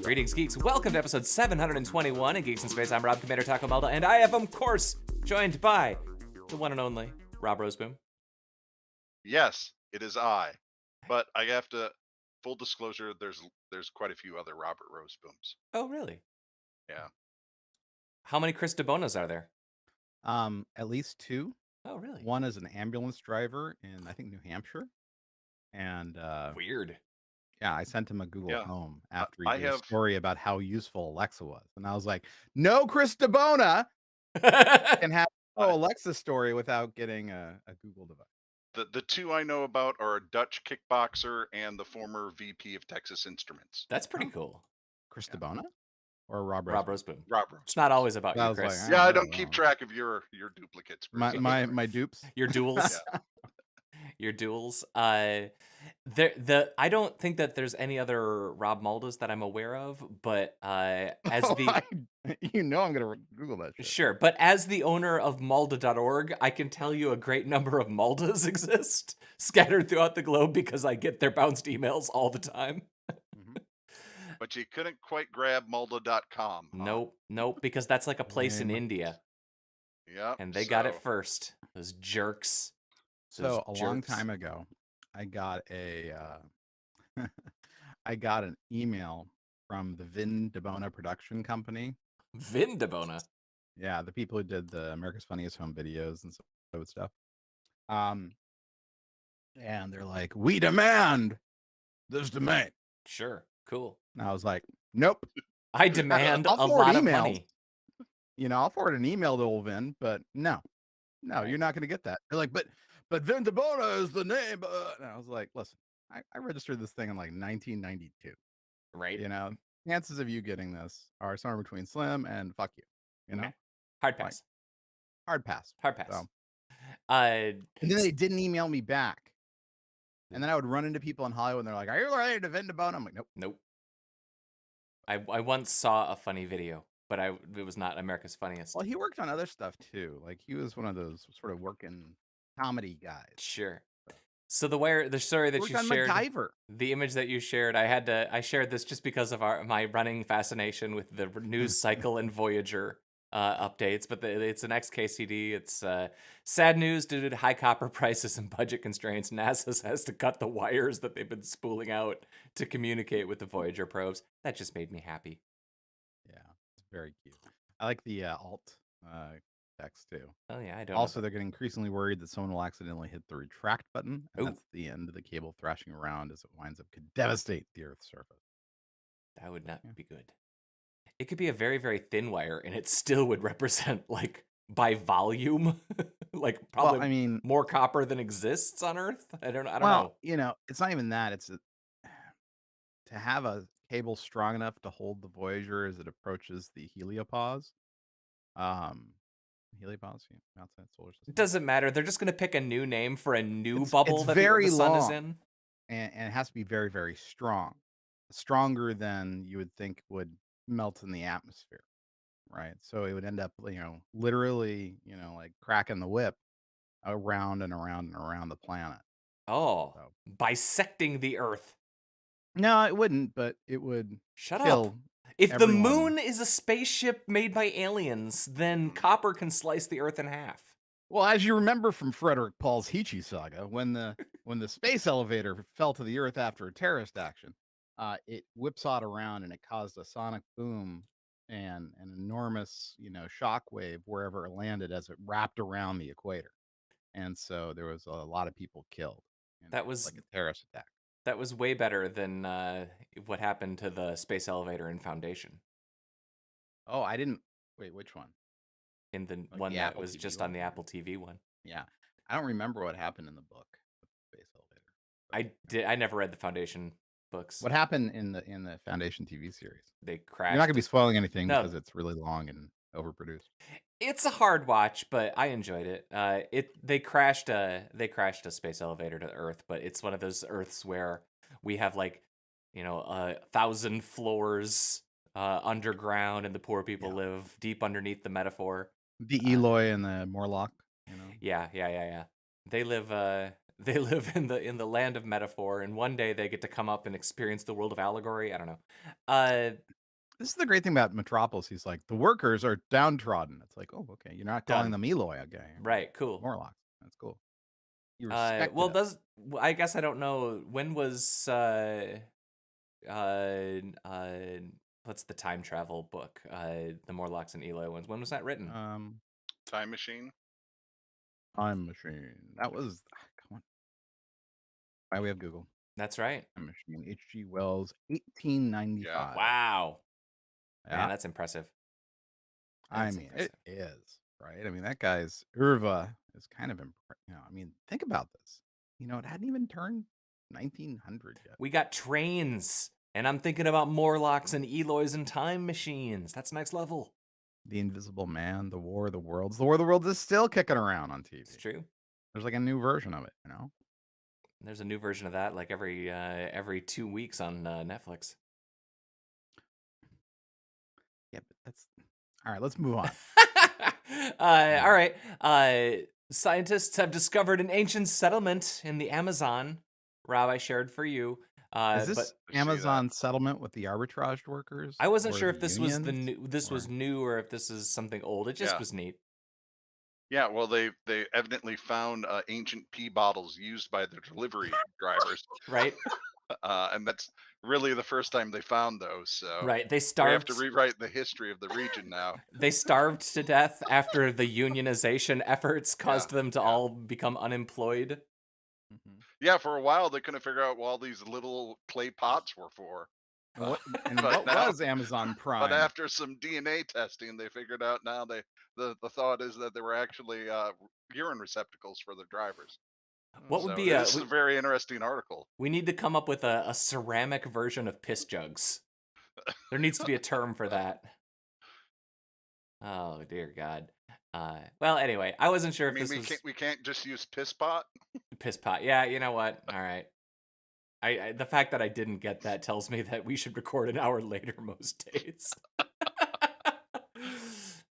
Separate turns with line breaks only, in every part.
Greetings, geeks. Welcome to episode 721 of Geeks in Space. I'm Rob Commander Taco Melda, and I am, of course, joined by the one and only Rob Roseboom.
Yes, it is I. But I have to, full disclosure, there's quite a few other Robert Rosebooms.
Oh, really?
Yeah.
How many Chris DeBonas are there?
At least two.
Oh, really?
One is an ambulance driver in, I think, New Hampshire. And
Weird.
yeah, I sent him a Google Home after he did a story about how useful Alexa was. And I was like, no Chris DeBona can have no Alexa story without getting a Google device.
The two I know about are a Dutch kickboxer and the former VP of Texas Instruments.
That's pretty cool.
Chris DeBona? Or Rob
Roseboom.
Robert.
It's not always about you, Chris.
Like,
yeah, I don't keep track of your duplicates.
My dupes.
Your duels. Your duels. I don't think that there's any other Rob Maldas that I'm aware of, but as the
I'm gonna Google that shit.
Sure, but as the owner of Malda.org, I can tell you a great number of Maldas exist scattered throughout the globe because I get their bounced emails all the time.
But you couldn't quite grab Malda.com. Huh?
Nope, because that's like a place in India.
Yeah.
And they got it first. Those jerks.
So a long time ago, I got an email from the Vin DeBona production company.
Vin DeBona?
Yeah, the people who did the America's Funniest Home Videos and stuff. And they're like, we demand this domain.
Sure, cool.
And I was like, nope.
I demand a lot of money.
You know, I'll forward an email to old Vin, but no, you're not going to get that. They're like, but Vin DeBona is the name. And I was like, listen, I registered this thing in like 1992.
Right.
You know, chances of you getting this are somewhere between slim and fuck you. You know,
hard pass.
Hard pass. So, and then they didn't email me back. And then I would run into people in Hollywood and they're like, are you related to Vin DeBona? I'm like, nope.
I once saw a funny video, but it was not America's Funniest.
Well, he worked on other stuff too. Like he was one of those sort of working comedy guys.
Sure. So the story that you shared,
MacGyver.
The image that you shared, I shared this just because of my running fascination with the news cycle and Voyager updates. But it's an XKCD. It's sad news due to high copper prices and budget constraints. NASA has to cut the wires that they've been spooling out to communicate with the Voyager probes. That just made me happy.
Yeah, it's very cute. I like the alt text too.
Oh yeah, I don't.
Also, they're getting increasingly worried that someone will accidentally hit the retract button, and that's the end of the cable thrashing around as it winds up could devastate the Earth's surface.
That would not be good. It could be a very, very thin wire, and it still would represent, like, by volume, like probably more copper than exists on Earth. I don't know.
You know, it's not even that. It's to have a cable strong enough to hold the Voyager as it approaches the heliopause. Heliopause outside solar system.
It doesn't matter. They're just going to pick a new name for a new bubble that the sun is in.
And it has to be very, very strong. Stronger than you would think would melt in the atmosphere. Right. So it would end up, literally, like cracking the whip around and around and around the planet.
Oh, so. Bisecting the Earth.
No, it wouldn't, but it would
Shut
kill
up. If the moon is a spaceship made by aliens, then copper can slice the Earth in half.
Well, as you remember from Frederick Paul's Heechee saga, when the space elevator fell to the Earth after a terrorist action, it whipsawed around and it caused a sonic boom and an enormous, shock wave wherever it landed as it wrapped around the equator. And so there was a lot of people killed.
That was
like a terrorist attack.
That was way better than what happened to the space elevator in Foundation.
Oh, I didn't. Wait, which one?
In the one that Apple was TV just on the Apple TV one.
Yeah. I don't remember what happened in the book with the space elevator.
I never read the Foundation books.
What happened in the Foundation TV series?
They crashed.
You're not going to be spoiling anything because it's really long and overproduced.
It's a hard watch, but I enjoyed it. They crashed a space elevator to Earth, but it's one of those Earths where we have 1,000 floors underground, and the poor people live deep underneath the metaphor.
The Eloy and the Morlock.
Yeah. They live They live in the land of metaphor, and one day they get to come up and experience the world of allegory. I don't know.
This is the great thing about Metropolis. He's like, the workers are downtrodden. It's like, oh, okay. You're not calling
Done.
them Eloy, okay?
Right, cool.
Morlocks. That's cool. You respect
Well,
it.
I guess I don't know when was what's the time travel book? The Morlocks and Eloy ones. When was that written?
Time Machine.
Time Machine. That was come on. Why we have Google.
That's right.
Time Machine. H.G. Wells, 1895.
Wow.
Yeah.
Man, that's impressive.
I mean, it is, right? I mean, that guy's Irva is kind of I mean, think about this. It hadn't even turned 1900 yet.
We got trains, and I'm thinking about Morlocks and Eloys and time machines. That's next level.
The Invisible Man, The War of the Worlds. The War of the Worlds is still kicking around on TV.
It's true.
There's like a new version of it,
There's a new version of that like every 2 weeks on Netflix.
Yeah, but that's all right. Let's move on.
All right. Scientists have discovered an ancient settlement in the Amazon. Rob, I shared for you.
Is this Amazon settlement with the arbitrage workers?
I wasn't sure if this was
unions,
was new or if this is something old. It just was neat.
Yeah, well, they evidently found ancient pee bottles used by the delivery drivers,
Right?
and that's really the first time they found those. So
Right, they
we
starved.
have to rewrite the history of the region now.
They starved to death after the unionization efforts caused them to all become unemployed.
Yeah, for a while they couldn't figure out what all these little clay pots were for.
What
But now-
was Amazon Prime?
But after some DNA testing, they figured out now the thought is that they were actually urine receptacles for the drivers.
What would
So
be
this is a very interesting article.
We need to come up with a ceramic version of piss jugs. There needs to be a term for that. Oh dear God. Well, anyway, I wasn't sure if
we can't just use piss pot.
Piss pot. Yeah, you know what? All right. I the fact that I didn't get that tells me that we should record an hour later most days.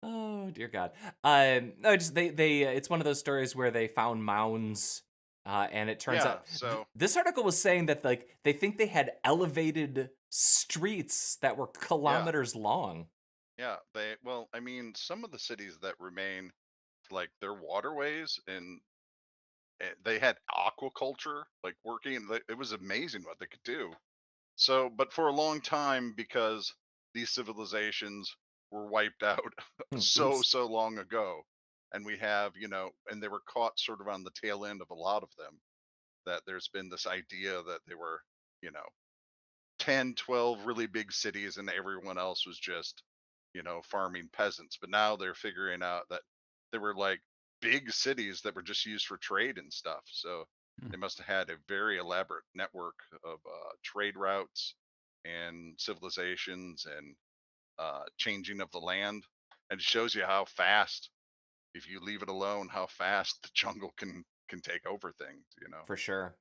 Oh dear God. No, just they it's one of those stories where they found mounds, and it turns out this article was saying that like they think they had elevated streets that were kilometers long.
Yeah, some of the cities that remain, like their waterways, and they had aquaculture, like working. It was amazing what they could do. So, but for a long time, because these civilizations were wiped out so long ago, and we have, and they were caught sort of on the tail end of a lot of them, that there's been this idea that they were, 10, 12 really big cities and everyone else was just, farming peasants. But now they're figuring out that there were like big cities that were just used for trade and stuff. So they must have had a very elaborate network of trade routes and civilizations and changing of the land. And it shows you how fast, if you leave it alone, how fast the jungle can take over things,
For sure.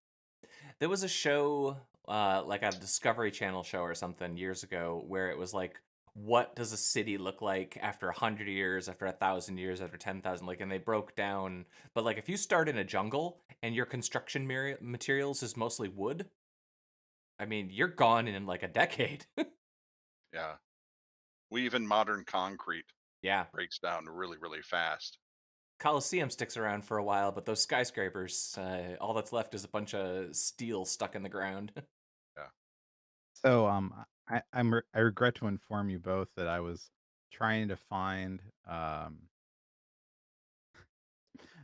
There was a show, like a Discovery Channel show or something years ago, where it was like, what does a city look like after 100 years, after 1,000 years, after 10,000? Like, and they broke down. But like, if you start in a jungle and your construction materials is mostly wood, I mean, you're gone in like a decade.
Yeah. Even modern concrete breaks down really, really fast.
Coliseum sticks around for a while, but those skyscrapers, all that's left is a bunch of steel stuck in the ground.
Yeah.
So I regret to inform you both that I was trying to find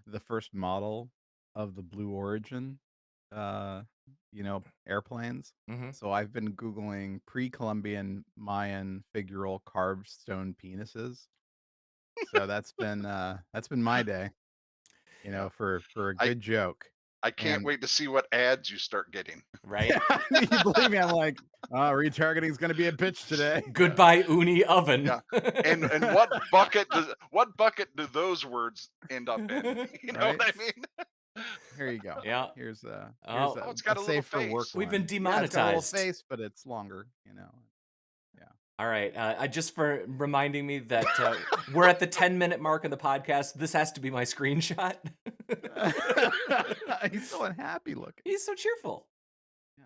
the first model of the Blue Origin airplanes. So I've been Googling pre-Columbian Mayan figural carved stone penises. So that's been my day, for a good joke.
I can't wait to see what ads you start getting.
Right?
You believe me? I'm like, retargeting is going to be a bitch today.
Goodbye, Uni oven.
Yeah. And what bucket do those words end up in? You know what I mean?
Here you go.
Yeah.
Here's
it's got a little face.
Work
We've been
one.
demonetized.
It's got a little face, but it's longer. Yeah.
All right. Just for reminding me that we're at the 10-minute mark of the podcast. This has to be my screenshot.
He's so unhappy looking.
He's so cheerful.
Yeah.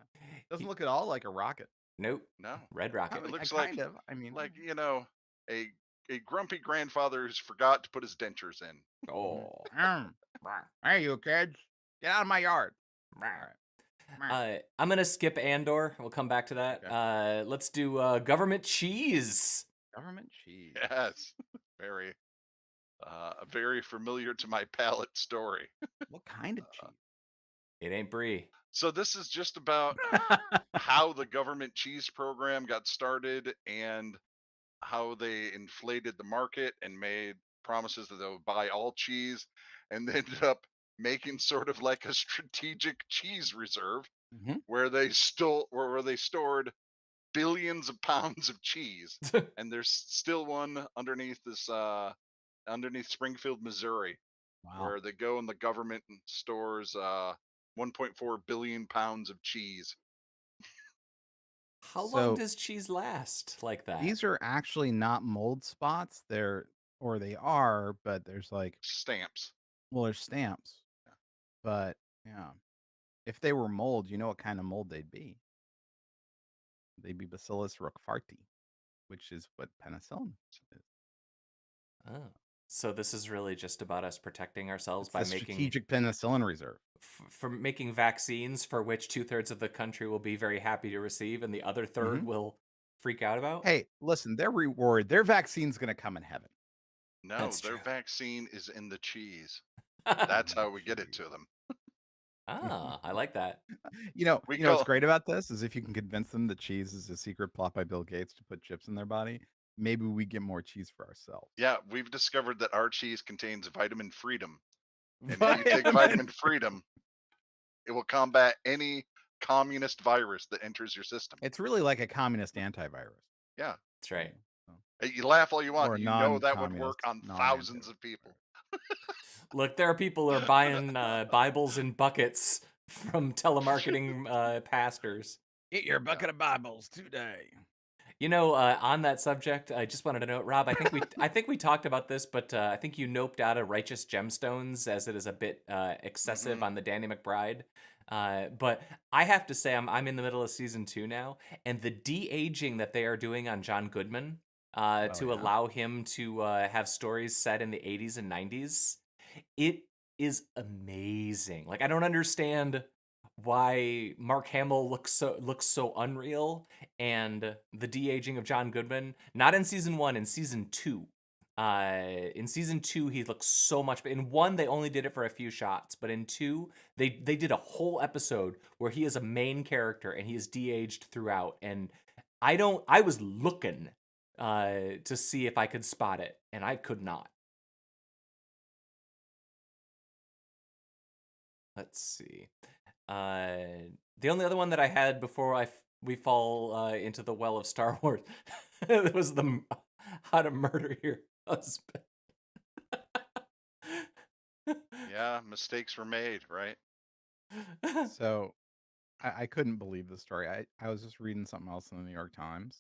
Doesn't
He-
look at all like a rocket.
Nope.
No,
Red
I
Rocket.
mean,
looks
kind of. I mean,
like a grumpy grandfather who's forgot to put his dentures in.
Oh.
Hey, you kids, get out of my yard. All right.
I'm gonna skip Andor. We'll come back to that.
Okay.
Let's do government cheese.
Government cheese.
Yes, very, very familiar to my palate story.
What kind of cheese?
It ain't brie.
So this is just about how the government cheese program got started and how they inflated the market and made promises that they would buy all cheese, and they ended up making sort of like a strategic cheese reserve
Mhm.
where they stored billions of pounds of cheese, and there's still one underneath underneath Springfield, Missouri,
Wow.
where they go and the government stores 1.4 billion pounds of cheese.
How long
So
does cheese last like that?
these are actually not mold spots. They are, but there's like,
Stamps.
well, there's stamps. But yeah, if they were mold, you know what kind of mold they'd be? They'd be Bacillus roqueforti, which is what penicillin is.
Oh. So this is really just about us protecting ourselves
It's
by
the
making
strategic penicillin reserve.
for making vaccines for which 2/3 of the country will be very happy to receive and the other third
Mhm.
will freak out about.
Hey, listen, their vaccine's going to come in heaven.
No,
That's
their
true.
vaccine is in the cheese. That's how we get it to them.
I like that.
You know
We
what's
call
great about this is if you can convince them that cheese is a secret plot by Bill Gates to put chips in their body, maybe we get more cheese for ourselves.
Yeah, we've discovered that our cheese contains vitamin freedom. And if you take vitamin freedom, it will combat any communist virus that enters your system.
It's really like a communist antivirus.
Yeah.
That's right.
You laugh all you want.
Or a
You know that would work
non-communist,
on thousands of people.
Look, there are people who are buying Bibles in buckets from telemarketing pastors.
Get your bucket of Bibles today.
You know, on that subject, I just wanted to note, Rob. I think we talked about this, but I think you noped out of Righteous Gemstones as it is a bit excessive on the Danny McBride. But I have to say, I'm in the middle of season 2 now, and the de-aging that they are doing on John Goodman to allow him to have stories set in the 80s and 90s, it is amazing. Like, I don't understand why Mark Hamill looks so unreal, and the de-aging of John Goodman, not in season 1, in season 2. In season 2 he looks so much, in 1 they only did it for a few shots, but in 2 they did a whole episode where he is a main character and he is de-aged throughout, and I was looking to see if I could spot it, and I could not. Let's see. The only other one that I had before we fall into the well of Star Wars was the How to Murder Your Husband.
Yeah, mistakes were made, right?
So I couldn't believe the story. I was just reading something else in the New York Times.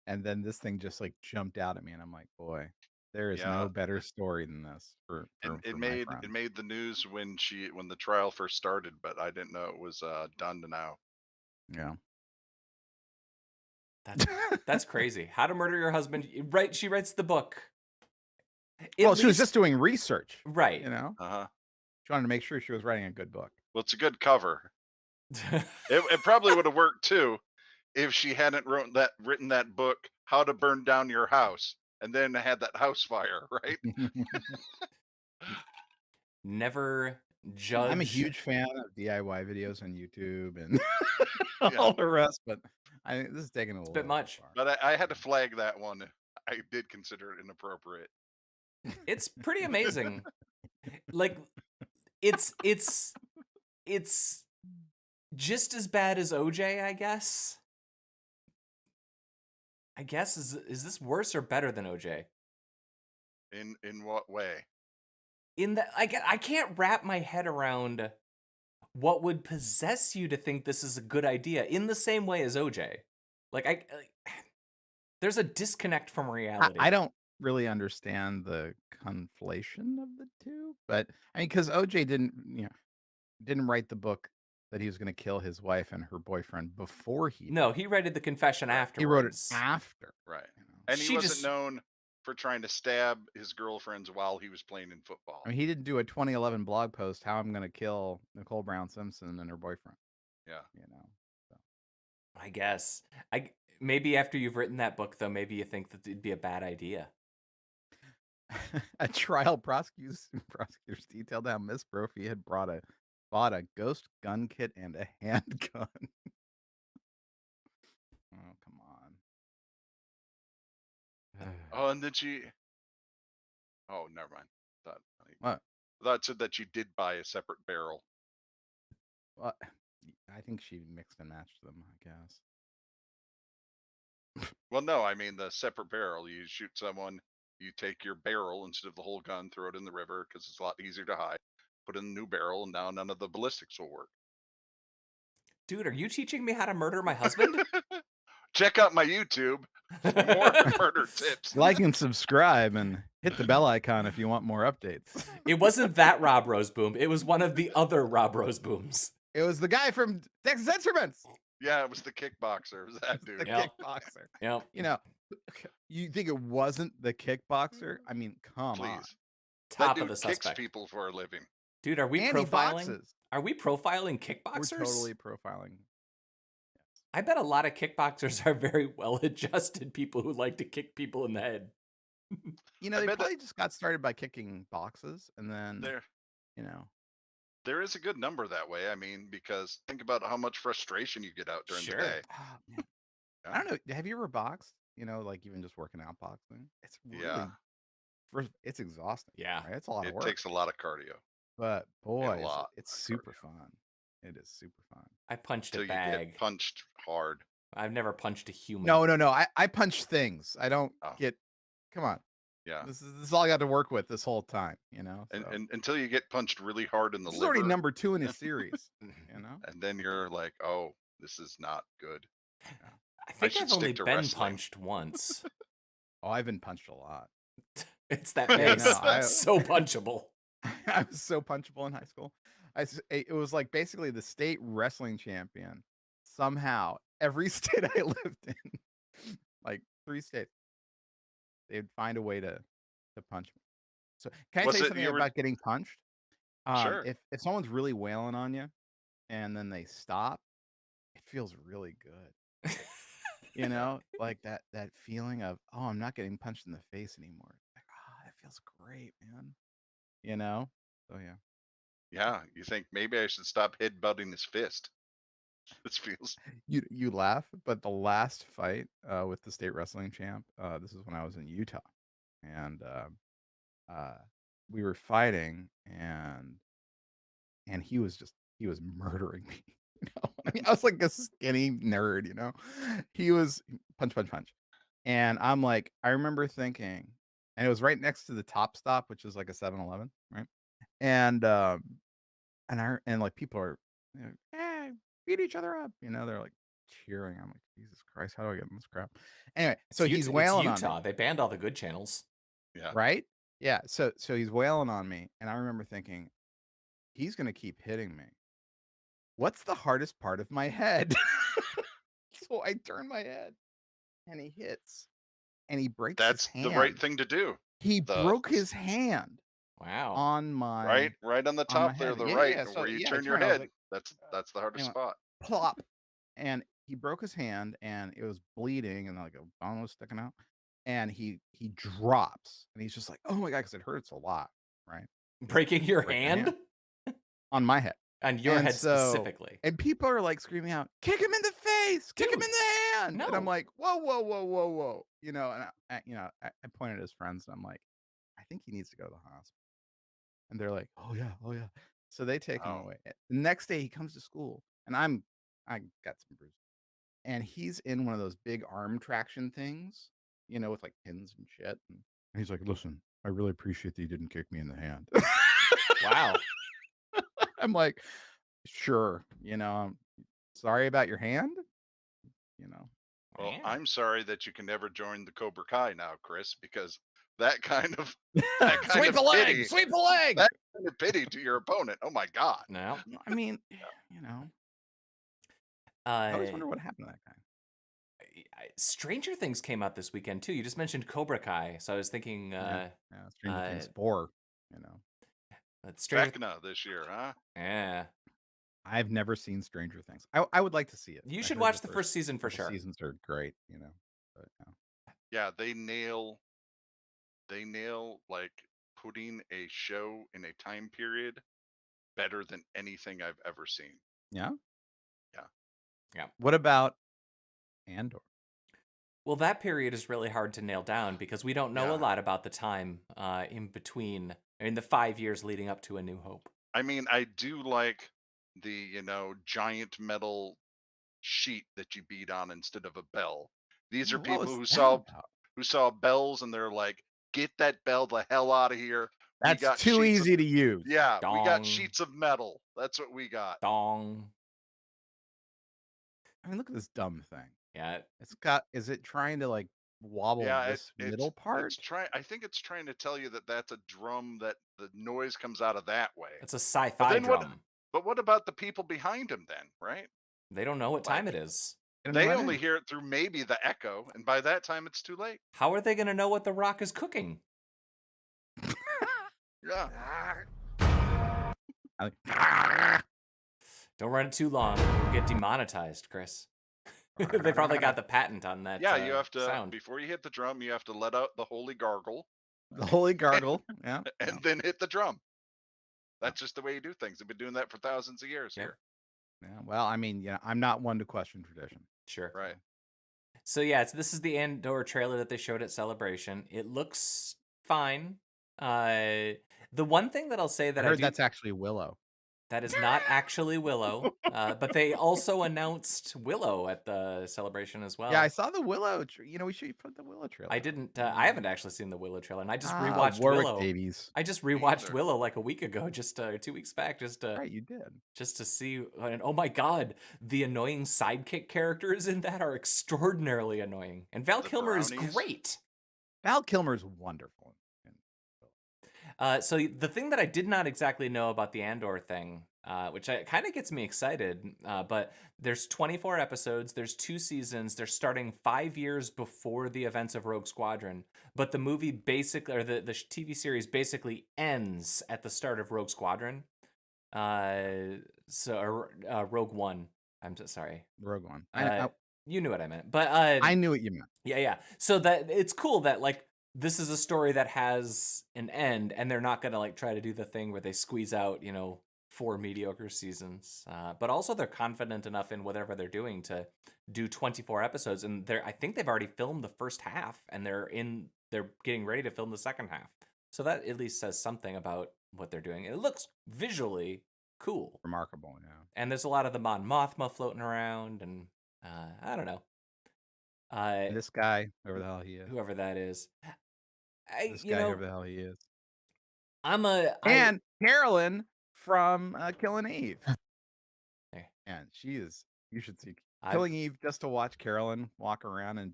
And then this thing just like jumped out at me, and I'm like, boy, there is
Yeah.
no better story than this for
It
my
made
friends. Yeah.
That's crazy. How to Murder Your Husband. Right, she writes the book.
Well, she was just doing research,
right.
you know?
Uh-huh.
She wanted to make sure she was writing a good book.
Well, it's a good cover. It probably would have worked too if she hadn't written that book, How to Burn Down Your House, and then had that house fire, right?
Never judge.
I'm a huge fan of DIY videos on YouTube and all the rest, but this is taking a little
bit much.
far.
But I had to flag that one. I did consider it inappropriate.
It's pretty amazing. Like, it's just as bad as OJ, I guess. Is this worse or better than OJ?
In what way?
In that I can't wrap my head around what would possess you to think this is a good idea in the same way as OJ. Like there's a disconnect from reality.
I don't really understand the conflation of the two, but I mean, because OJ didn't, didn't write the book that he was going to kill his wife and her boyfriend before he
No,
did.
he read the confession
Right.
He wrote it
afterwards.
after.
Right.
You know?
And he
She
wasn't
just
known for trying to stab his girlfriends while he was playing in football.
I mean, he didn't do a 2011 blog post, how I'm going to kill Nicole Brown Simpson and her boyfriend.
Yeah.
You know. So.
I guess. Maybe after you've written that book, though, maybe you think that it'd be a bad idea.
A trial prosecutors detailed how Miss Brophy had bought a ghost gun kit and a handgun. Oh, come on.
Oh, and then she. Oh, never mind.
What?
I thought it said that she did buy a separate barrel.
Well, I think she mixed and matched them, I guess.
Well, no, I mean the separate barrel. You shoot someone, you take your barrel instead of the whole gun, throw it in the river because it's a lot easier to hide. Put in a new barrel, and now none of the ballistics will work.
Dude, are you teaching me how to murder my husband?
Check out my YouTube for more murder tips.
Like and subscribe and hit the bell icon if you want more updates.
It wasn't that Rob Roseboom. It was one of the other Rob Rosebooms.
It was the guy from Texas Instruments.
Yeah, it was the kickboxer. It was that dude.
The
Yep.
kickboxer.
Yep.
You know, you think it wasn't the kickboxer? I mean, come
Please.
on.
That
Top
dude
of the
kicks
suspect.
people for a living.
Dude, are we
And he
profiling?
boxes.
Are we profiling kickboxers?
We're totally profiling.
I bet a lot of kickboxers are very well-adjusted people who like to kick people in the head.
You know,
I
they
bet
probably just got started by kicking boxes, and then
There is a good number that way. I mean, because think about how much frustration you get out during
Sure.
the day.
Oh, man.
Yeah.
I don't know. Have you ever boxed? You know, like even just working out boxing. It's really,
Yeah.
it's exhausting.
Yeah.
Right? It's a lot of
It
work.
takes a lot of cardio.
But boy,
lot
it's
of
super
cardio.
fun. It is super fun.
I punched
Until
a
you
bag.
get punched hard.
I've never punched a human.
No. I punch things. I don't get. Come on.
Yeah.
This is all I got to work with this whole time. You know. So.
And until you get punched really hard in the
This is
liver.
already number 2 in his series. You know.
And then you're like, oh, this is not good.
I think
should
I've only
stick to
been
wrestling.
punched once.
Oh, I've been punched a lot.
It's that
Yeah,
face.
no,
So punchable.
I was so punchable in high school. It was like basically the state wrestling champion. Somehow, every state I lived in, like 3 states, they'd find a way to punch me. So, can I
Was
tell you
it
something
you were-
about getting punched?
Sure.
If someone's really wailing on you, and then they stop, it feels really good. You know, like that feeling of, oh, I'm not getting punched in the face anymore. Like, oh, that feels great, man. You know? So yeah.
Yeah, you think maybe I should stop headbutting his fist. This feels.
You laugh, but the last fight with the state wrestling champ, this is when I was in Utah, and we were fighting, and he was murdering me. You know? I mean, I was like a skinny nerd, you know. He was punch, and I'm like, I remember thinking, and it was right next to the Top Stop, which is like a 7-Eleven, right? And like people are, you know, beat each other up, you know. They're like cheering. I'm like, Jesus Christ, how do I get in this crap? Anyway, so he's wailing on me.
It's Utah. They banned all the good channels.
Yeah.
Right? Yeah. So he's wailing on me, and I remember thinking, he's gonna keep hitting me. What's the hardest part of my head? So I turn my head, and he hits, and he breaks
That's
his hand.
the right thing to do.
He broke his hand
Wow.
on my
Right on the
on my
top there,
head.
the
Yeah,
right,
yeah, so,
where you
yeah, I
turn your
turned, I was
head.
like,
That's the hardest
anyway.
spot.
plop, and he broke his hand, and it was bleeding, and like a bone was sticking out, and he drops, and he's just like, oh my God, because it hurts a lot, right?
Breaking your
Break your
hand?
On my head.
On your
And
head
so-
specifically.
And people are like screaming out, kick him in the face, kick him
Dude,
in the hand. And I'm
no.
like, whoa. You know, and I pointed at his friends, and I'm like, I think he needs to go to the hospital. And they're like, oh yeah. So they take him
Oh.
away. The next day he comes to school, and I got some bruises. And he's in one of those big arm traction things, you know, with like pins and shit. And he's like, listen, I really appreciate that you didn't kick me in the hand.
Wow.
I'm like, sure, you know, I'm sorry about your hand, you know.
Well,
Man.
I'm sorry that you can never join the Cobra Kai now, Chris, because that kind of
Sweep a leg,
hitting,
sweep a leg.
that infinite pity to your opponent. Oh my god.
No.
I mean, I always
Uh,
wonder what happened to that guy.
Stranger Things came out this weekend too. You just mentioned Cobra Kai, so I was thinking,
Yeah, Stranger Things 4.
Stranger.
Vecna this year, huh?
Yeah,
I've never seen Stranger Things. I would like to see it.
you
I
should
heard
watch the first season for
couple
sure.
seasons are great, but
Yeah, they nail like putting a show in a time period better than anything I've ever seen.
yeah.
Yeah.
Yeah.
What about Andor?
Well, that period is really hard to nail down because we don't know a
Yeah.
lot about the time in between, in the 5 years leading up to A New Hope.
I mean, I do like the, giant metal sheet that you beat on instead of a bell. These
Yeah,
are
what
people
was
who
that
saw
about?
bells and they're like, "Get that bell the hell out of here. We
That's
got
too
sheets of
easy to use.
Yeah, we got
Dong,
sheets of metal. That's what we got."
dong.
I mean, look at this dumb thing.
Yeah,
Is it trying to like wobble
Yeah,
this middle
it's
part?
trying I think it's trying to tell you that that's a drum that the noise comes out of that way.
it's a
But
sci-fi
then what
drum.
but what about the people behind him then, right?
They don't know what time
Like
it is.
I don't know
they
what
only
it is.
hear it through maybe the echo, and by that time it's too late.
How are they going to know what the Rock is cooking?
Yeah.
Don't run it too long. You'll get demonetized, Chris. They probably got the patent on that
Yeah, you have to
sound.
before you hit the drum, you have to let out the holy gargle
The holy gargle. Yeah.
and then hit the drum. That's just the way you do things. They've been doing that for thousands of years
Yep.
here.
Yeah. Well, I mean, I'm not one to question tradition.
Sure.
Right.
So yeah, this is the Andor trailer that they showed at Celebration. It looks fine. The one thing that I'll say that
I
I
heard
do
that's actually Willow.
that is not actually Willow, but they also announced Willow at the Celebration as well.
Yeah, I saw the Willow. We should put the Willow trailer.
I didn't. I haven't actually seen the Willow trailer, and I just
Ah,
rewatched
Warwick
Willow.
Davies.
I just rewatched
either.
Willow like a week ago, just 2 weeks back, just to
Right, you did.
just to see. And oh my god, the annoying sidekick characters in that are extraordinarily annoying, and Val
The
Kilmer is
brownies?
great.
Val Kilmer's wonderful.
So the thing that I did not exactly know about the Andor thing, which kind of gets me excited, but there's 24 episodes, there's 2 seasons, they're starting 5 years before the events of Rogue Squadron, but the movie basically, or the TV series basically ends at the start of Rogue Squadron. Rogue One. I'm so sorry.
Rogue One.
You knew what I meant, but
I knew what you meant.
yeah. So that it's cool that like this is a story that has an end, and they're not gonna like try to do the thing where they squeeze out 4 mediocre seasons. But also they're confident enough in whatever they're doing to do 24 episodes, and I think they've already filmed the first half, and they're getting ready to film the second half. So that at least says something about what they're doing. It looks visually cool,
Remarkable, yeah.
and there's a lot of the Mon Mothma floating around, and I don't know.
This guy, whoever the hell he is.
Whoever that is.
Whoever the hell he is.
And
Carolyn from Killing Eve.
There.
And you should see Killing Eve just to watch Carolyn walk around and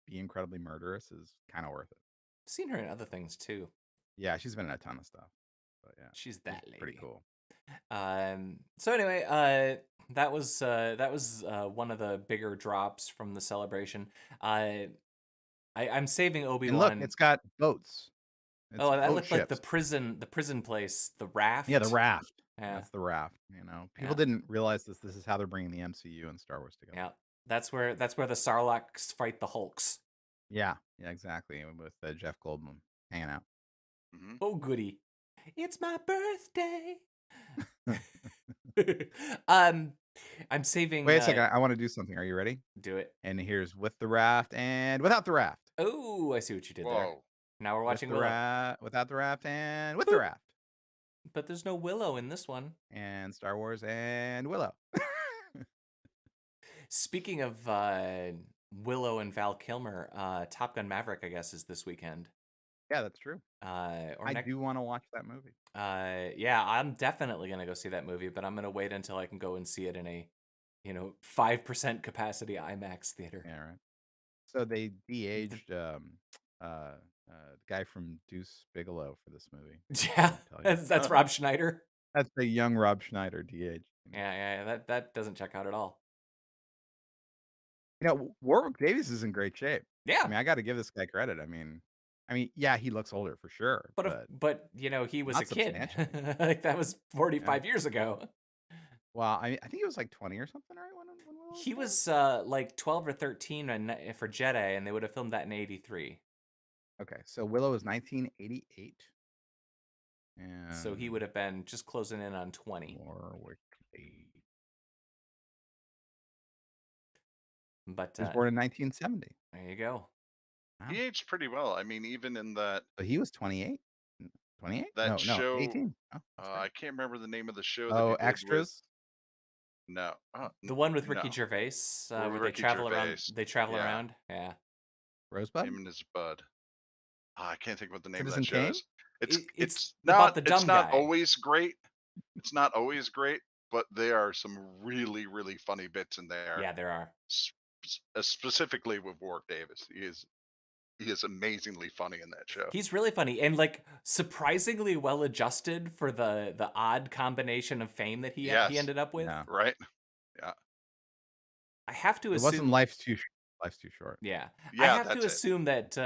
be incredibly murderous is kind of worth it.
Seen her in other things too.
Yeah, she's been in a ton of stuff. But yeah,
she's that lady.
Pretty cool.
So anyway, that was one of the bigger drops from the Celebration. I'm saving Obi-Wan.
And look, it's got boats.
That looked like the prison place, the raft.
Yeah, the raft.
Yeah.
That's the raft. People didn't realize this. This is how they're bringing the MCU and Star Wars together.
Yeah, that's where the Sarlaccs fight the Hulks.
Yeah, exactly. With Jeff Goldblum hanging out.
Mm-hmm.
Oh goody, it's my birthday. I'm saving.
Wait a second. I want to do something. Are you ready?
Do it.
And here's with the raft and without the raft.
Oh, I see what you did there. Now we're watching
Willow. Without the raft and with the raft.
But there's no Willow in this one.
And Star Wars and Willow.
Speaking of Willow and Val Kilmer, Top Gun Maverick, I guess, is this weekend.
Yeah, that's true.
I
do want to watch that movie.
Yeah, I'm definitely gonna go see that movie, but I'm gonna wait until I can go and see it in a 5% capacity IMAX theater.
Yeah, right. So they de-aged the guy from Deuce Bigelow for this movie.
Yeah,
I'll tell you.
that's Rob Schneider.
That's the young Rob Schneider, DH.
Yeah, that doesn't check out at all.
Warwick Davis is in great shape.
Yeah,
I mean, I got to give this guy credit. I mean, yeah, he looks older for sure,
but he was a
not
kid.
substantially.
Like that was 45 years ago.
Well, I think he was like 20 or something, right? When
He was like 12 or 13 for Jedi, and they would have filmed that in 83.
Okay, so Willow is 1988. And
So he would have been just closing in on 20.
Warwick Davis.
But
He was born in 1970.
there you go.
Wow.
He aged pretty well. I mean, even in that
So he was 28. 28?
that show,
18. Oh,
I can't remember the name of the show that
oh,
he did with.
extras.
No,
The one with Ricky
no.
Gervais, where they
Ricky
travel around.
Gervais.
They travel
Yeah.
around. Yeah.
Rosebud.
Him and his bud. I can't think what the name
Citizen
of that show
Kane?
is.
It's
not
about the dumb
it's not
guy.
always great. It's not always great, but there are some really, really funny bits in there.
Yeah, there are.
Specifically with Warwick Davis. He is amazingly funny in that show.
He's really funny and like surprisingly well adjusted for the odd combination of fame that he ended up with.
Yeah.
Right? Yeah.
I have to
It
assume
wasn't Life's Too Short.
Yeah.
Yeah,
I have
that's
to
it.
assume that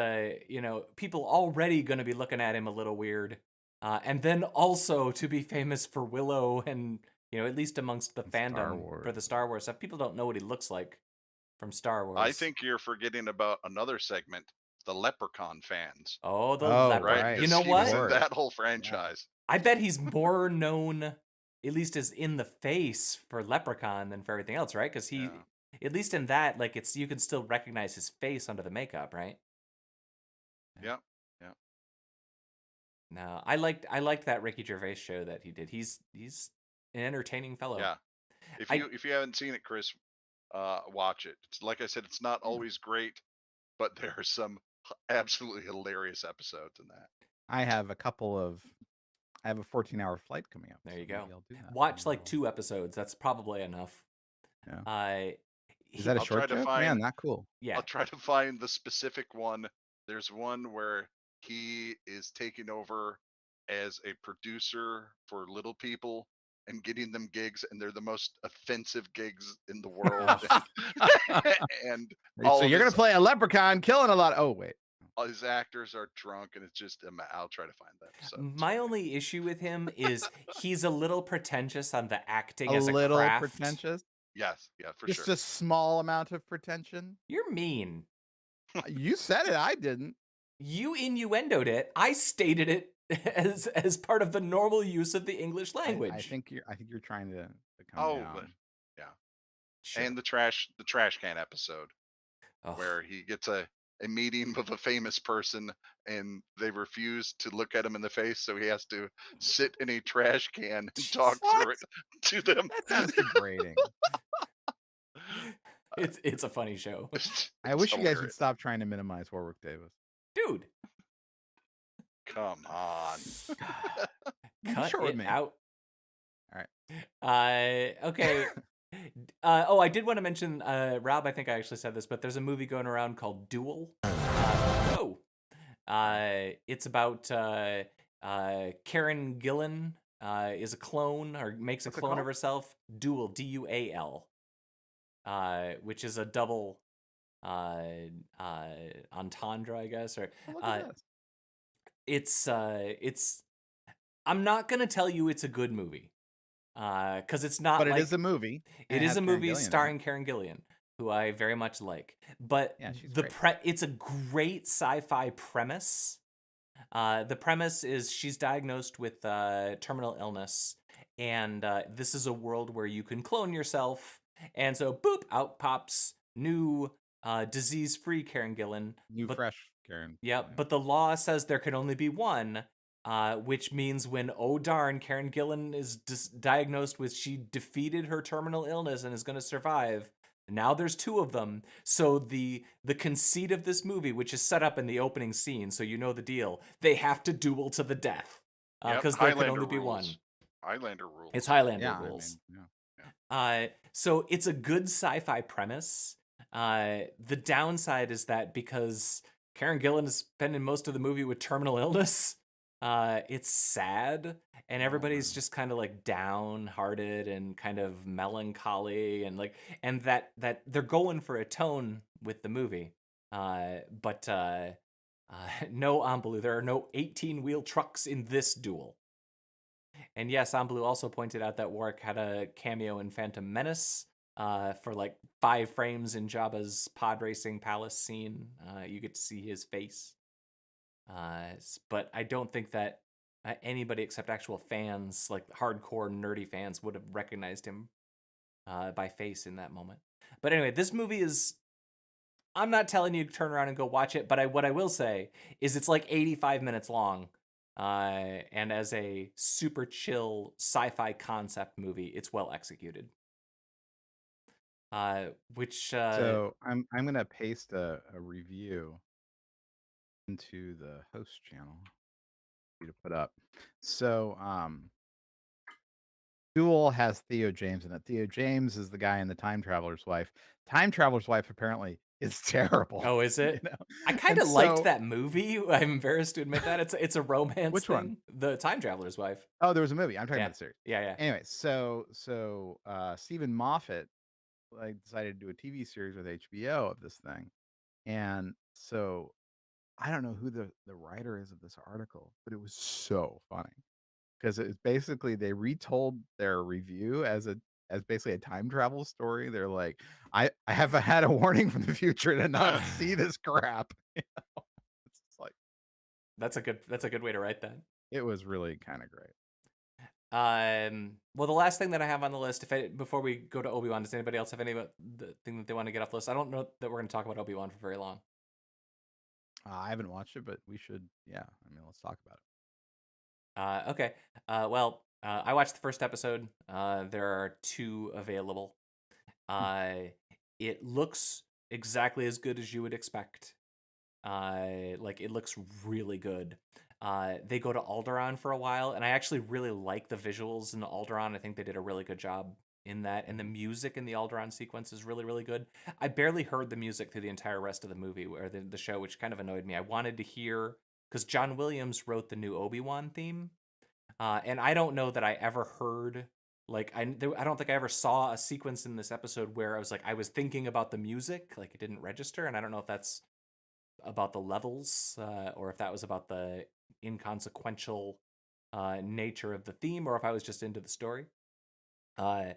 people already going to be looking at him a little weird. And then also to be famous for Willow and at least amongst the fandom for the Star Wars stuff, people don't know what he looks like from Star Wars.
I think you're forgetting about another segment, the Leprechaun fans.
Oh, the Leprechaun.
Right?
You know
He
what?
was in that whole franchise.
I bet he's more known, at least as in the face for Leprechaun than for everything else, right? Because he, at least in that, like you can still recognize his face under the makeup, right?
Yeah.
No, I liked that Ricky Gervais show that he did. He's an entertaining fellow.
Yeah. If you haven't seen it, Chris, watch it. It's like I said, it's not always great, but there are some absolutely hilarious episodes in that.
I have a 14-hour flight coming up.
There you
so
go.
maybe I'll do that.
Watch like 2 episodes. That's probably enough.
Yeah. Is that a
I'll
short
try to
trip?
find-
Man, not cool.
Yeah.
I'll try to find the specific one. There's one where he is taking over as a producer for little people and getting them gigs, and they're the most offensive gigs in the world. And
So you're gonna play a leprechaun killing a lot. Oh wait.
all his actors are drunk, and it's just I'll try to find that. So
My only issue with him is he's a little pretentious on the acting
A
as a
little
craft.
pretentious.
yes, yeah, for
Just
sure.
a small amount of pretension.
You're mean.
You said it. I didn't.
You innuendoed it. I stated it as part of the normal use of the English language.
I think you're trying to come
Oh,
down.
yeah.
Sure.
And the trash can episode where he gets a meeting with a famous person and they refuse to look at him in the face, so he has to sit in a trash can and talk through it to them.
That sounds degrading.
It's a funny show.
I wish you guys would
hilarious.
stop trying to minimize Warwick Davis.
Dude,
Come on.
cut
Sure with
it
me.
out.
All right.
Okay. I did want to mention, Rob, I think I actually said this, but there's a movie going around called Duel. It's about Karen Gillan is a clone or makes a
What's it
clone of
called?
herself. Duel, Dual, which is a double entendre, I guess. Or
Well, look at this.
it's. I'm not gonna tell you it's a good movie, because it's not.
But
like,
it is a movie.
It
and
is
has
a
Karen
movie
Gillan in it.
starring Karen Gillan, who I very much like. But
Yeah, she's great.
it's a great sci-fi premise. The premise is she's diagnosed with terminal illness, and this is a world where you can clone yourself. And so, boop, out pops new disease-free Karen Gillan.
Fresh Karen.
Yeah, but the law says there can only be one. Which means when, oh darn, Karen Gillan is diagnosed with she defeated her terminal illness and is going to survive. Now there's 2 of them. So the conceit of this movie, which is set up in the opening scene, so you know the deal, they have to duel to the death because there can only be one.
Highlander rules.
It's Highlander
Yeah,
rules.
I mean,
So it's a good sci-fi premise. The downside is that because Karen Gillan is spending most of the movie with terminal illness. It's sad, and everybody's
man.
just kind of like downhearted and kind of melancholy, and like, and that they're going for a tone with the movie. But no Amblue. There are no 18-wheel trucks in this duel. And yes, Amblue also pointed out that Warwick had a cameo in Phantom Menace for like 5 frames in Jabba's pod racing palace scene. You get to see his face. But I don't think that anybody except actual fans, like hardcore nerdy fans, would have recognized him by face in that moment. But anyway, this movie is... I'm not telling you to turn around and go watch it, but what I will say is it's like 85 minutes long. And as a super chill sci-fi concept movie, it's well executed.
So I'm gonna paste a review into the host channel for you to put up. So Duel has Theo James in it. Theo James is the guy in The Time Traveler's Wife. Time Traveler's Wife apparently is terrible.
Oh, is it?
You know?
I kind
And
of liked
so-
that movie. I'm embarrassed to admit that. It's a romance
Which
thing.
one?
The Time Traveler's Wife.
Oh, there was a movie. I'm talking
Yeah.
about the series.
Yeah.
Anyway, so Stephen Moffat decided to do a TV series with HBO of this thing. And so I don't know who the writer is of this article, but it was so funny because it was basically they retold their review as basically a time travel story. They're like, I have had a warning from the future to not see this crap. You know? It's just like
That's a good way to write that.
it was really kind of great.
Well, the last thing that I have on the list, before we go to Obi-Wan, does anybody else have any the thing that they want to get off the list? I don't know that we're going to talk about Obi-Wan for very long.
I haven't watched it, but we should. Yeah, I mean, let's talk about it.
Okay. Well, I watched the first episode. There are 2 available. It looks exactly as good as you would expect. Like it looks really good. They go to Alderaan for a while, and I actually really like the visuals in the Alderaan. I think they did a really good job in that, and the music in the Alderaan sequence is really, really good. I barely heard the music through the entire rest of the movie or the show, which kind of annoyed me. I wanted to hear, because John Williams wrote the new Obi-Wan theme, and I don't know that I ever heard, like, I don't think I ever saw a sequence in this episode where I was like, I was thinking about the music, like it didn't register, and I don't know if that's about the levels or if that was about the inconsequential nature of the theme, or if I was just into the story. I'm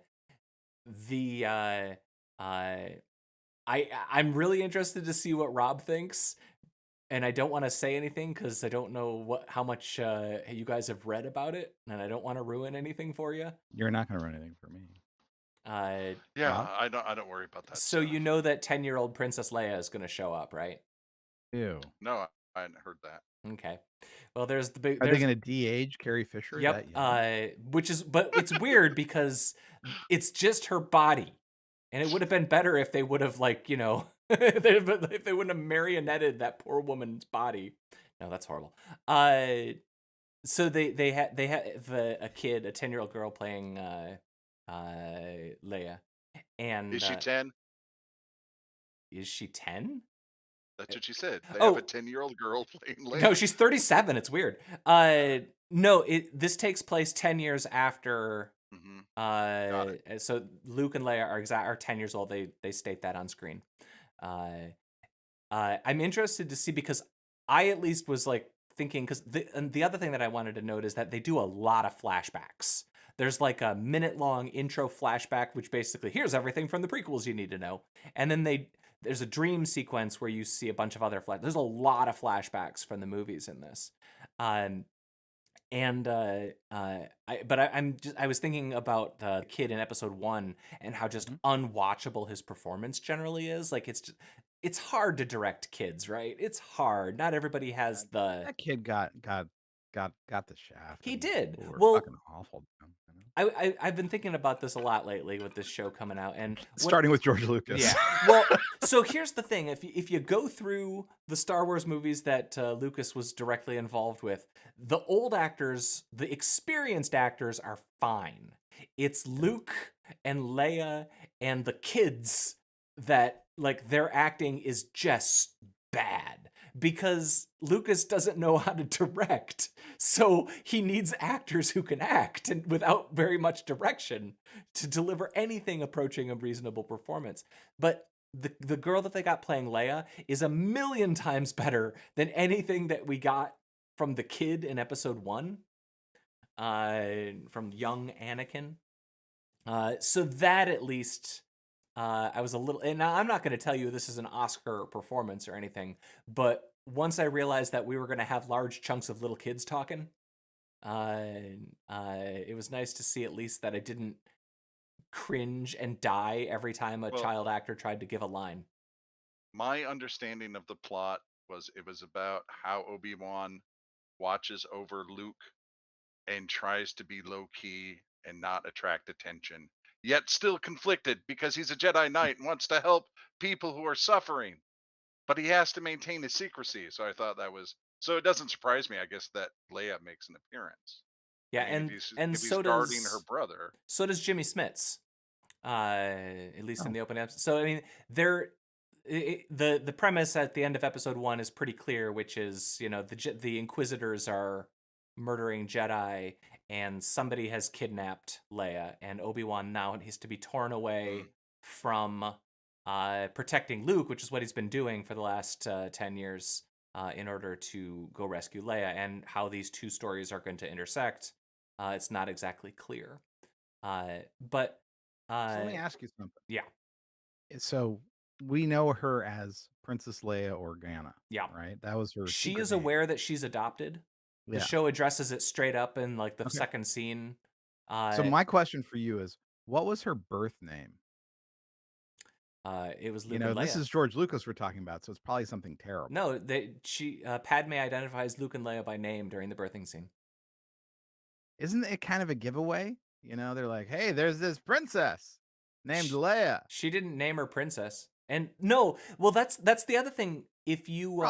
really interested to see what Rob thinks, and I don't want to say anything because I don't know how much you guys have read about it, and I don't want to ruin anything for you.
You're not going to run anything for me.
Yeah,
Rob?
I don't worry about that.
So
stuff.
you know that 10-year-old Princess Leia is going to show up, right?
Ew.
No, I hadn't heard that.
Okay. Well, there's the big.
Are they going to de-age Carrie Fisher?
Yep.
That
But it's weird because it's just her body, and it would have been better if they would have, like, you know, if they wouldn't have marionetted that poor woman's body. No, that's horrible. So they have a kid, a 10-year-old girl playing Leia, and
Is she 10?
Is she 10?
That's what she said. They have
Oh.
a 10-year-old girl playing Leia.
No, she's 37. It's weird. No, this takes place 10 years after.
Mhm.
So Luke and Leia are 10 years old. They state that on screen. I'm interested to see, because I at least was like thinking, because the other thing that I wanted to note is that they do a lot of flashbacks. There's like a minute-long intro flashback, which basically, here's everything from the prequels you need to know. And then there's a dream sequence where you see a bunch of other there's a lot of flashbacks from the movies in this. I was thinking about the kid in episode 1 and how just unwatchable his performance generally is. Like, it's hard to direct kids, right? It's hard. Not everybody has
that kid got the shaft.
He
and
did.
people were
Well,
fucking awful. You know?
I've been thinking about this a lot lately with this show coming out, and
starting with George Lucas.
Yeah. Well, so here's the thing: if you go through the Star Wars movies that Lucas was directly involved with, the old actors, the experienced actors, are fine. It's Luke and Leia and the kids that, like, their acting is just bad because Lucas doesn't know how to direct. So he needs actors who can act and without very much direction to deliver anything approaching a reasonable performance. But the girl that they got playing Leia is a million times better than anything that we got from the kid in episode 1, from young Anakin. So that at least I was a little, and now I'm not going to tell you this is an Oscar performance or anything, but once I realized that we were going to have large chunks of little kids talking, it was nice to see at least that I didn't cringe and die every time a
Well,
child actor tried to give a line.
my understanding of the plot was it was about how Obi-Wan watches over Luke and tries to be low key and not attract attention, yet still conflicted because he's a Jedi Knight and wants to help people who are suffering, but he has to maintain his secrecy. So I thought that was so. It doesn't surprise me, I guess, that Leia makes an appearance.
Yeah,
I mean,
and
if he's
so
guarding her
does
brother,
Jimmy Smits, at least in
Oh,
the opening episode. So I mean, the premise at the end of episode 1 is pretty clear, which is, you know, the Inquisitors are murdering Jedi, and somebody has kidnapped Leia, and Obi-Wan now needs to be torn away
mm,
from protecting Luke, which is what he's been doing for the last 10 years, in order to go rescue Leia. And how these two stories are going to intersect, it's not exactly clear. But
so let me
uh,
ask you something.
yeah,
So we know her as Princess Leia Organa,
yeah.
right? That was her
She
secret
is
name.
aware that she's adopted. The
Yeah.
show addresses it straight up in like the
Okay.
second scene.
So my question for you is, what was her birth name?
It was
You
Luke and
know, this
Leia.
is George Lucas we're talking about, so it's probably something terrible.
No, Padme identifies Luke and Leia by name during the birthing scene.
Isn't it kind of a giveaway? You know, they're like, "Hey, there's this princess named
Sh-
Leia."
She didn't name her princess. And no, well, that's the other thing. If you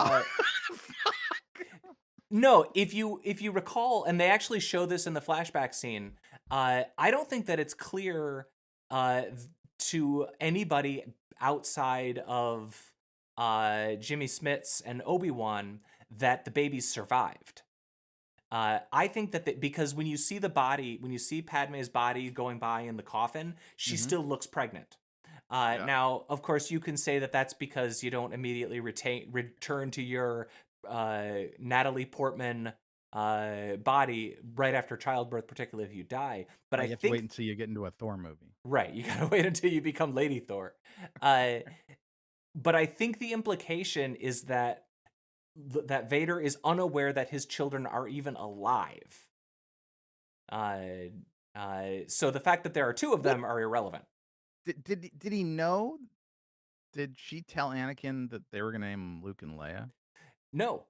no, if you recall, and they actually show this in the flashback scene, I don't think that it's clear to anybody outside of Jimmy Smits and Obi-Wan that the babies survived. I think that because when you see the body, when you see Padme's body going by in the coffin, she
Mhm.
still looks pregnant.
yeah,
Now, of course, you can say that that's because you don't immediately return to your Natalie Portman body right after childbirth, particularly if you die. But
Right,
I
you have to wait
think,
until you get into a Thor movie.
right, you gotta wait until you become Lady Thor. Uh, but I think the implication is that Vader is unaware that his children are even alive. So the fact that there are two of
What
them are irrelevant.
did he know? Did she tell Anakin that they were gonna name him Luke and Leia?
No,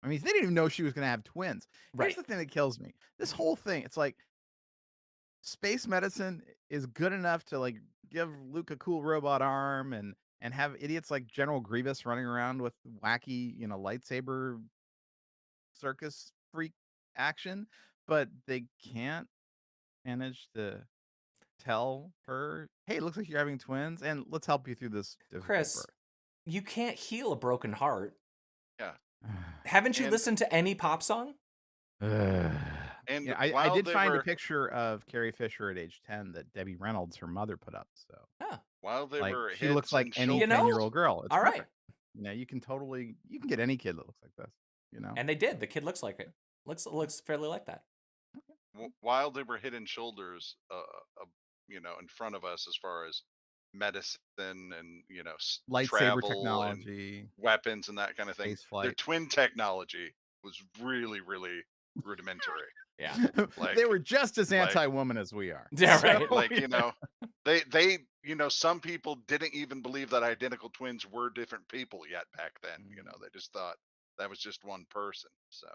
I mean, they didn't even know she was gonna have twins. Here's
right.
the thing that kills me. This whole thing, it's like space medicine is good enough to like give Luke a cool robot arm and have idiots like General Grievous running around with wacky, you know, lightsaber circus freak action, but they can't manage to tell her, "Hey, it looks like you're having twins, and let's help you through this difficult
Chris, you can't heal a broken heart.
yeah.
birth."
Haven't you
And
listened to any pop song?
and
Yeah, I
while
did
they
find a
were
picture of Carrie Fisher at age 10 that Debbie Reynolds, her mother, put up. So,
Huh.
while they
like,
were
she looks
heads
like
and
any
You know?
shoulders
10-year-old girl. It's
All right.
perfect. You know, you can get any kid that looks like this. You know,
And they did. The kid looks like it. Looks fairly like that.
while they were head and shoulders, you know, in front of us as far as medicine and you know
lightsaber
travel and
technology,
weapons and that kind of thing.
space
Their
flight.
twin technology was really, really rudimentary.
Yeah.
They
Like,
were just as
like,
anti-woman as we are.
Yeah,
So,
right.
like
yeah.
you know, you know, some people didn't even believe that identical twins were different people yet back then. You know, they just thought that was just one person. So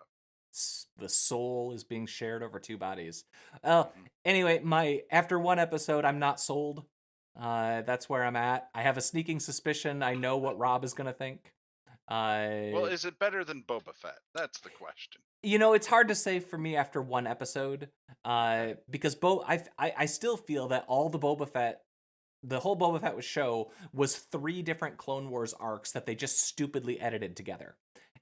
The soul is being shared over two bodies.
mhm.
Anyway, after one episode, I'm not sold. That's where I'm at. I have a sneaking suspicion I know what Rob is gonna think.
Well, is it better than Boba Fett? That's the question.
You know, it's hard to say for me after one episode,
Okay.
because I still feel that all the Boba Fett the whole Boba Fett show was 3 different Clone Wars arcs that they just stupidly edited together.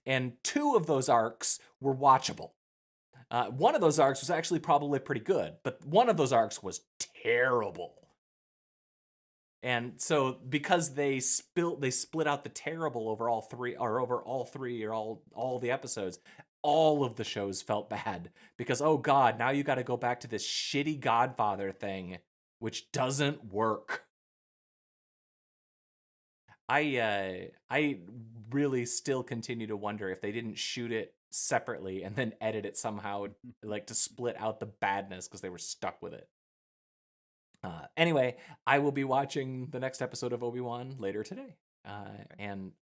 And 2 of those arcs were watchable. One of those arcs was actually probably pretty good, but one of those arcs was terrible. And so because they split out the terrible over all 3 or all the episodes, all of the shows felt bad because, oh God, now you got to go back to this shitty Godfather thing, which doesn't work. I really still continue to wonder if they didn't shoot it separately and then edit it somehow, like to split out the badness because they were stuck with it. Anyway, I will be watching the next episode of Obi-Wan later today, and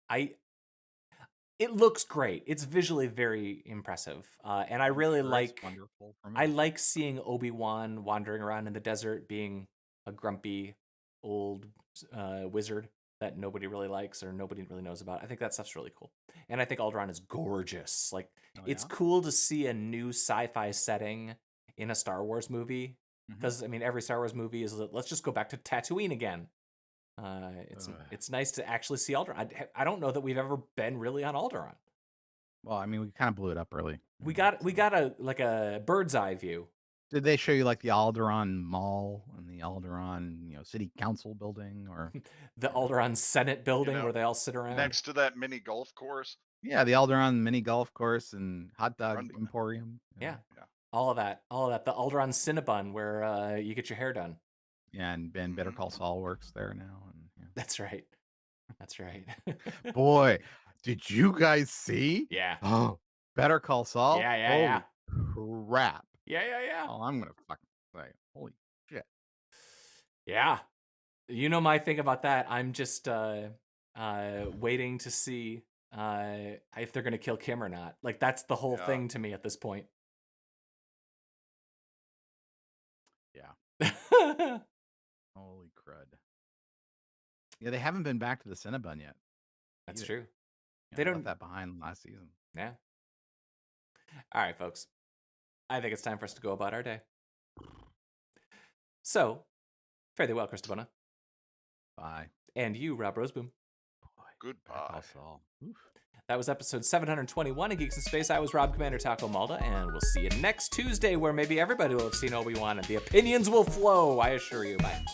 it looks great. It's visually very impressive, and I really like.
Wonderful for me.
I like seeing Obi-Wan wandering around in the desert, being a grumpy old wizard that nobody really likes or nobody really knows about. I think that stuff's really cool, and I think Alderaan is gorgeous. Like, it's cool to see a new sci-fi setting in a Star Wars movie. Because I mean, every Star Wars movie is let's just go back to Tatooine again. It's nice to actually see Alderaan. I don't know that we've ever been really on Alderaan.
Well, I mean, we kind of blew it up early.
We got a bird's eye view.
Did they show you like the Alderaan Mall and the Alderaan, City Council building, or
the Alderaan Senate building where they all sit around
next to that mini golf course?
Yeah, the Alderaan mini golf course and hot dog emporium.
Yeah. All of that. The Alderaan Cinnabon where you get your hair done.
Yeah, and Ben Better Call Saul works there now. And
That's right.
Boy, did you guys see?
Yeah.
Oh, Better Call Saul?
Yeah.
Crap.
Yeah.
Oh, I'm gonna fucking say, holy shit.
Yeah. You know my thing about that. I'm just waiting to see if they're gonna kill Kim or not. Like, that's the whole thing to me at this point.
Yeah. Holy crud. Yeah, they haven't been back to the Cinnabon yet.
That's true.
They don't left that behind last season.
Yeah. All right, folks. I think it's time for us to go about our day. So, fare thee well, Christabona.
Bye.
And you, Rob Roseboom.
Goodbye.
That was episode 721 of Geeks in Space. I was Rob Commander Taco Malda, and we'll see you next Tuesday, where maybe everybody will have seen Obi-Wan and the opinions will flow, I assure you. Bye.